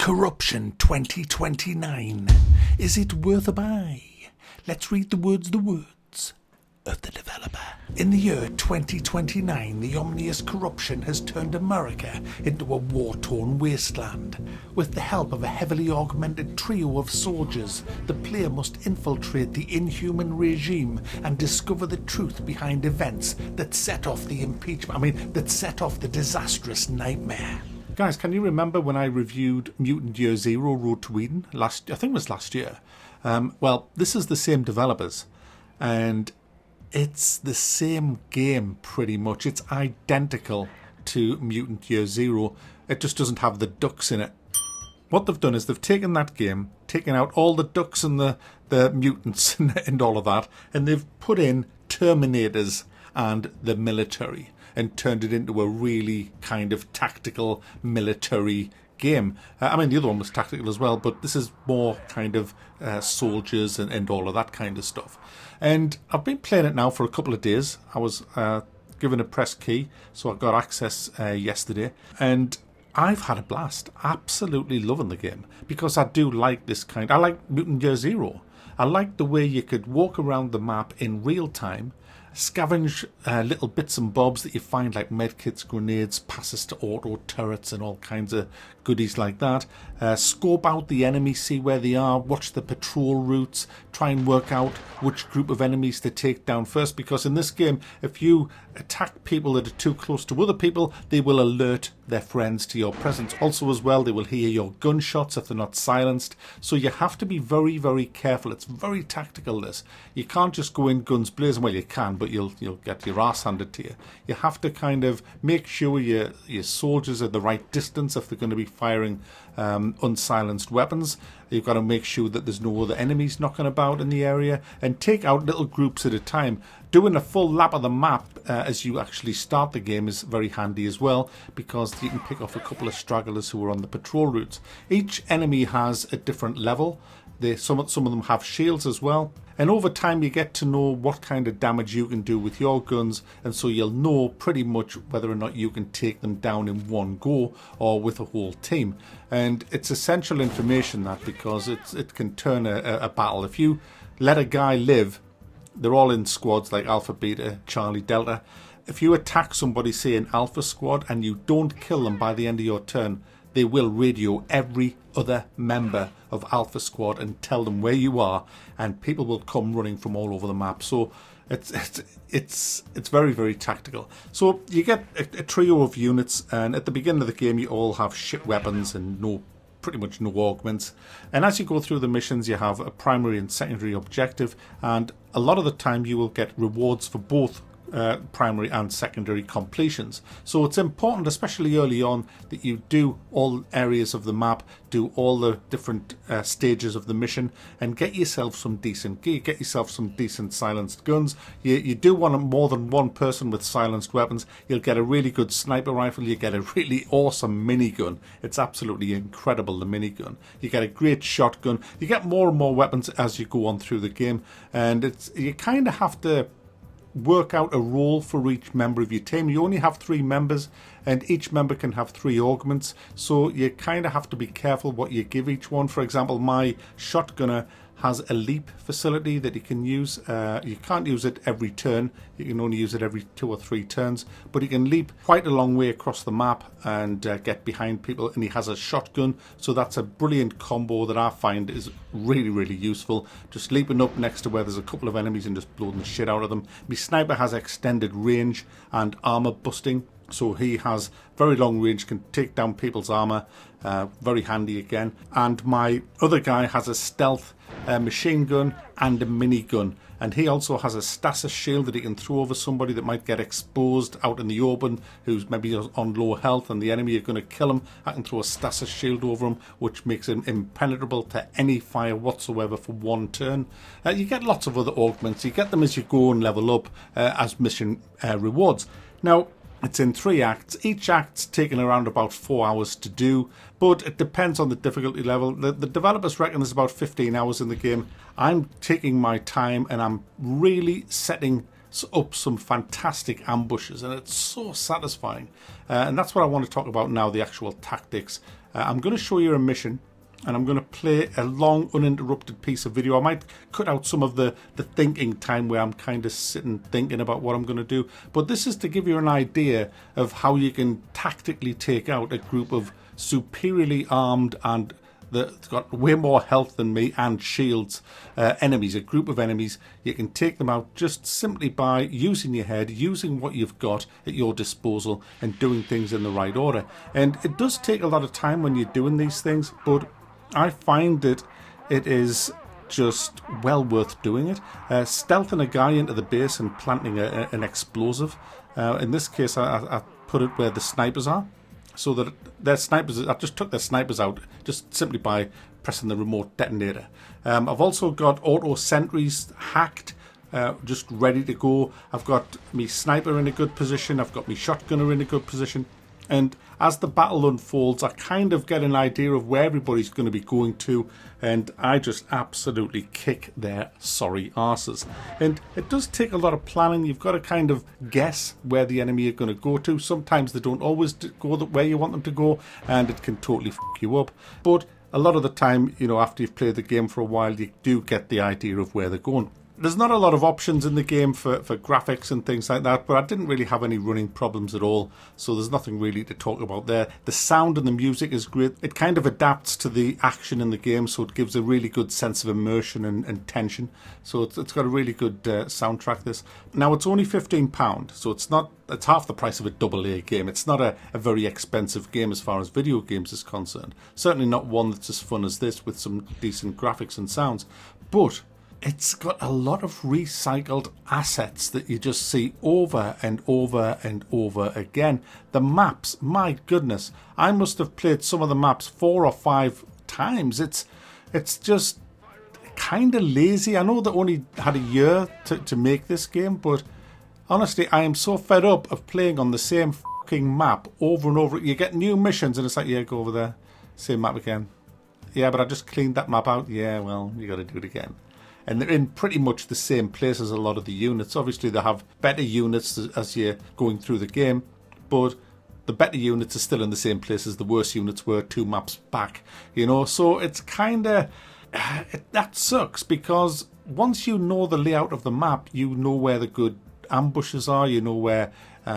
Corruption 2029. Is it worth a buy? Let's read the words of the developer. In the year 2029, the ominous corruption has turned America into a war-torn wasteland. With the help of a heavily augmented trio of soldiers, the player must infiltrate the inhuman regime and discover the truth behind events that set off the that set off the disastrous nightmare. Guys, can you remember when I reviewed Mutant Year Zero Road to Eden? I think it was last year. Well, this is the same developers, and it's the same game pretty much. It's identical to Mutant Year Zero. It just doesn't have the ducks in it. What they've done is they've taken that game, taken out all the ducks and the mutants and all of that, and they've put in Terminators and the military and turned it into a really kind of tactical military game. The other one was tactical as well, but this is more kind of soldiers and all of that kind of stuff. And I've been playing it now for a couple of days. I was given a press key, so I got access yesterday, and I've had a blast. Absolutely loving the game, because I do like this kind. I like Mutant Year Zero. I like the way you could walk around the map in real time, scavenge little bits and bobs that you find, like medkits, grenades, passes to auto turrets and all kinds of goodies like that. Scope out the enemy, see where they are, watch the patrol routes, try and work out which group of enemies to take down first, because in this game, if you attack people that are too close to other people, they will alert their friends to your presence. Also as well, they will hear your gunshots if they're not silenced, so you have to be very, very careful. It's very tactical, this. You can't just go in guns blazing. Well, you can, but you'll get your ass handed to you. You have to kind of make sure your soldiers are the right distance if they're going to be firing unsilenced weapons. You've got to make sure that there's no other enemies knocking about in the area, and take out little groups at a time. Doing a full lap of the map as you actually start the game is very handy as well, because you can pick off a couple of stragglers who are on the patrol routes. Each enemy has a different level. Some of them have shields as well, and over time you get to know what kind of damage you can do with your guns, and so you'll know pretty much whether or not you can take them down in one go or with a whole team. And it's essential information, that, because it can turn a battle. If you let a guy live, they're all in squads like Alpha, Beta, Charlie, Delta. If you attack somebody, say in Alpha squad, and you don't kill them by the end of your turn, they will radio every other member of Alpha Squad and tell them where you are, and people will come running from all over the map. So it's very, very tactical. So you get a trio of units, and at the beginning of the game you all have shit weapons and pretty much no augments. And as you go through the missions, you have a primary and secondary objective, and a lot of the time you will get rewards for both primary and secondary completions. So it's important, especially early on, that you do all areas of the map, do all the different stages of the mission, and get yourself some decent gear, get yourself some decent silenced guns. You do want more than one person with silenced weapons. You'll get a really good sniper rifle, you get a really awesome minigun. It's absolutely incredible, the minigun. You get a great shotgun. You get more and more weapons as you go on through the game, and you kind of have to work out a role for each member of your team. You only have 3 members, and each member can have 3 augments, so you kind of have to be careful what you give each one. For example, my shotgunner has a leap facility that you can use. You can't use it every turn, you can only use it every 2 or 3 turns, but he can leap quite a long way across the map and get behind people, and he has a shotgun, so that's a brilliant combo that I find is really, really useful. Just leaping up next to where there's a couple of enemies and just blowing the shit out of them. My sniper has extended range and armor busting, so he has very long range, can take down people's armor, very handy again. And my other guy has a stealth machine gun and a minigun, and he also has a stasis shield that he can throw over somebody that might get exposed out in the open, who's maybe on low health and the enemy are going to kill him. I can throw a stasis shield over him, which makes him impenetrable to any fire whatsoever for 1 turn. You get lots of other augments. You get them as you go and level up as mission rewards. Now, it's in 3 acts. Each act's taken around about 4 hours to do, but it depends on the difficulty level. The developers reckon there's about 15 hours in the game. I'm taking my time, and I'm really setting up some fantastic ambushes, and it's so satisfying. And that's what I want to talk about now, the actual tactics. I'm going to show you a mission, and I'm going to play a long uninterrupted piece of video. I might cut out some of the thinking time where I'm kind of sitting thinking about what I'm going to do, but this is to give you an idea of how you can tactically take out a group of superiorly armed and that's got way more health than me and shields enemies, a group of enemies. You can take them out just simply by using your head, using what you've got at your disposal and doing things in the right order. And it does take a lot of time when you're doing these things, but I find that it is just well worth doing it. Stealthing a guy into the base and planting an explosive. In this case, I put it where the snipers are, so that their snipers, I just took their snipers out just simply by pressing the remote detonator. I've also got auto sentries hacked, just ready to go. I've got me sniper in a good position. I've got me shotgunner in a good position. And as the battle unfolds, I kind of get an idea of where everybody's going to be going to, and I just absolutely kick their sorry arses. And it does take a lot of planning. You've got to kind of guess where the enemy are going to go to. Sometimes they don't always go where you want them to go, and it can totally fuck you up. But a lot of the time, you know, after you've played the game for a while, you do get the idea of where they're going. There's not a lot of options in the game for graphics and things like that, but I didn't really have any running problems at all, so there's nothing really to talk about there. The sound and the music is great. It kind of adapts to the action in the game, so it gives a really good sense of immersion and tension. So it's got a really good soundtrack, this. Now, it's only £15, so it's half the price of a AA game. It's not a very expensive game as far as video games is concerned. Certainly not one that's as fun as this with some decent graphics and sounds. But it's got a lot of recycled assets that you just see over and over and over again. The maps, my goodness, I must have played some of the maps 4 or 5 times. It's just kind of lazy. I know they only had a year to make this game, but honestly, I am so fed up of playing on the same fucking map over and over. You get new missions and it's like, yeah, go over there. Same map again. Yeah, but I just cleaned that map out. Yeah, well, you got to do it again. And they're in pretty much the same place as a lot of the units. Obviously, they have better units as you're going through the game, but the better units are still in the same place as the worse units were 2 maps back. You know, so it's kind of... that sucks, because once you know the layout of the map, you know where the good ambushes are, you know where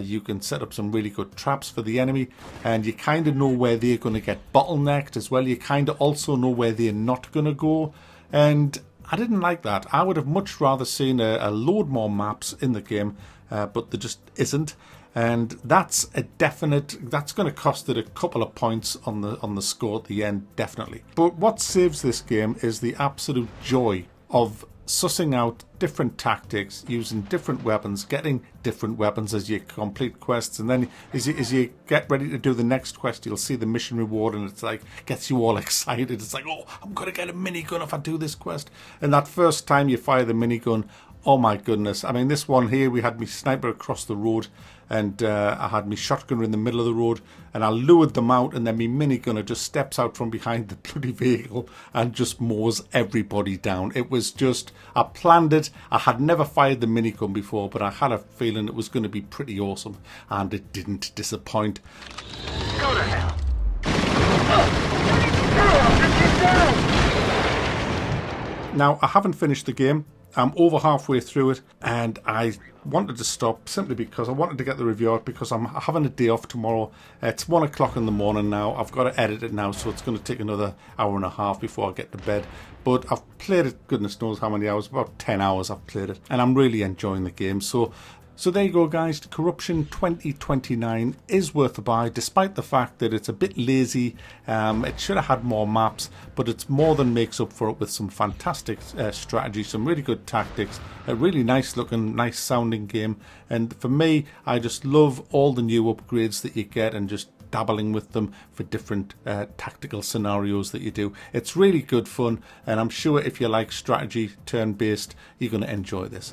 you can set up some really good traps for the enemy, and you kind of know where they're going to get bottlenecked as well. You kind of also know where they're not going to go, and I didn't like that. I would have much rather seen a load more maps in the game, but there just isn't. And that's a definite. That's going to cost it a couple of points on the score at the end, definitely. But what saves this game is the absolute joy of sussing out different tactics, using different weapons, getting different weapons as you complete quests, and then as you get ready to do the next quest, you'll see the mission reward, and it's like, gets you all excited. It's like, oh, I'm going to get a minigun if I do this quest. And that first time you fire the minigun, oh my goodness. I mean, this one here, we had me sniper across the road, and I had me shotgunner in the middle of the road, and I lured them out, and then me minigunner just steps out from behind the bloody vehicle and just mows everybody down. It was just, I planned it. I had never fired the minigun before, but I had a feeling it was going to be pretty awesome, and it didn't disappoint. Go to hell. Now, I haven't finished the game. I'm over halfway through it, and I wanted to stop simply because I wanted to get the review out, because I'm having a day off tomorrow. It's 1 o'clock in the morning now. I've got to edit it now, so it's going to take another hour and a half before I get to bed. But I've played it, goodness knows how many hours, about 10 hours I've played it, and I'm really enjoying the game. So there you go, guys. Corruption 2029 is worth a buy, despite the fact that it's a bit lazy. It should have had more maps, but it's more than makes up for it with some fantastic strategy, some really good tactics, a really nice looking, nice sounding game. And for me, I just love all the new upgrades that you get and just dabbling with them for different tactical scenarios that you do. It's really good fun, and I'm sure if you like strategy turn-based, you're going to enjoy this.